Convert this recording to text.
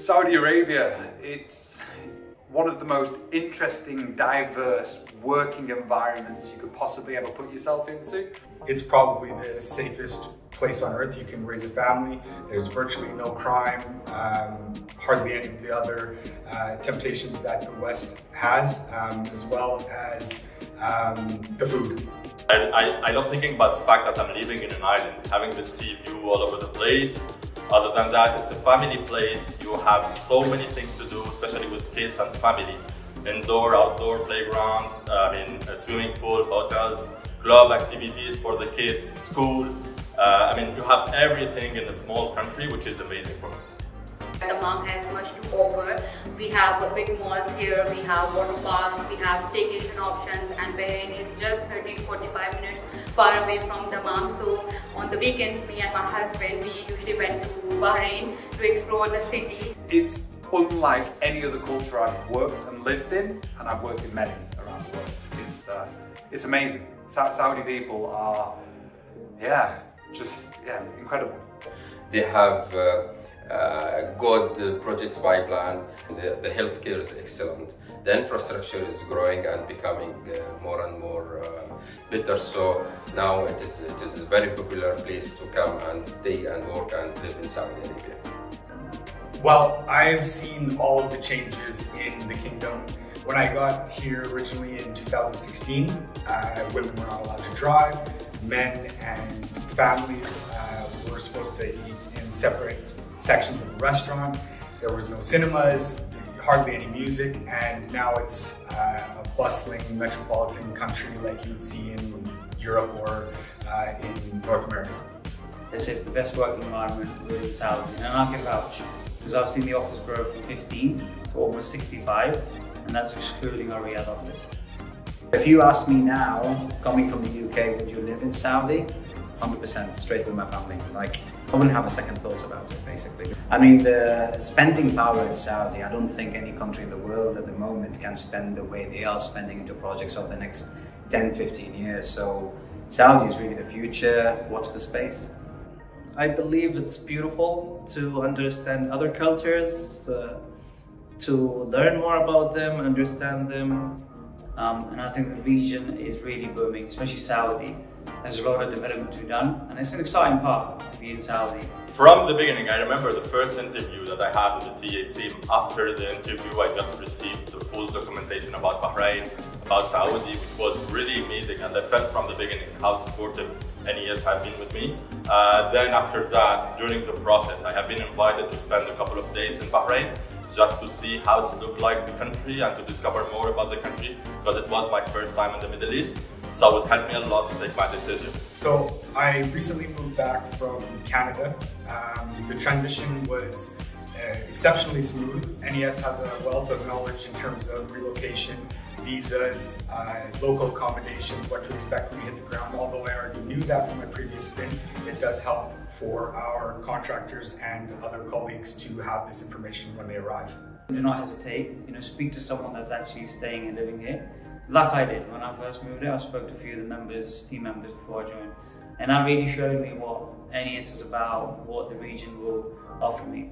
Saudi Arabia, it's one of the most interesting, diverse working environments you could possibly ever put yourself into. It's probably the safest place on earth you can raise a family. There's virtually no crime, hardly any of the other temptations that the West has, as well as the food. I love thinking about the fact that I'm living in an island, having the sea view all over the place. Other than that, it's a family place. You have so many things to do, especially with kids and family. Indoor, outdoor playground, a swimming pool, hotels, club activities for the kids, school. You have everything in a small country, which is amazing for me. Dammam has much to offer. We have big malls here, we have water parks, we have staycation options, and Bahrain is just 30-45 minutes far away from Dammam. So on the weekends, me and my husband, we usually went to Bahrain to explore the city. It's unlike any other culture I've worked and lived in, and I've worked in many around the world. It's amazing. Saudi people are, incredible. They have good projects pipeline. The healthcare is excellent. The infrastructure is growing and becoming more and more better. So now it is a very popular place to come and stay and work and live in Saudi Arabia. Well, I've seen all of the changes in the kingdom. When I got here originally in 2016, women were not allowed to drive. Men and families were supposed to eat in separate sections of the restaurant. There was no cinemas, hardly any music, and now it's a bustling metropolitan country like you would see in Europe or in North America. This is the best working environment within Saudi, and I can vouch because I've seen the office grow from 15 to almost 65, and that's excluding our Riyadh office. If you ask me now, coming from the UK, would you live in Saudi? 100% straight with my family. I wouldn't have a second thought about it, basically. I mean, the spending power in Saudi, I don't think any country in the world at the moment can spend the way they are spending into projects over the next 10, 15 years. So Saudi is really the future. Watch the space. I believe it's beautiful to understand other cultures, to learn more about them, understand them. And I think the region is really booming, especially Saudi. There's a lot of development to be done, and it's an exciting part to be in Saudi. From the beginning, I remember the first interview that I had with the TA team. After the interview, I just received the full documentation about Bahrain, about Saudi, which was really amazing, and I felt from the beginning how supportive NES have been with me. Then after that, during the process, I have been invited to spend a couple of days in Bahrain, just to see how it looked like the country and to discover more about the country, because it was my first time in the Middle East. So it helped me a lot to take my decision. So I recently moved back from Canada. The transition was exceptionally smooth. NES has a wealth of knowledge in terms of relocation, visas, local accommodations, what to expect when you hit the ground. Although I already knew that from my previous stint, it does help for our contractors and other colleagues to have this information when they arrive. Do not hesitate. Speak to someone that's actually staying and living here. Like I did when I first moved here. I spoke to a few of the team members before I joined, and that really showed me what NES is about, what the region will offer me.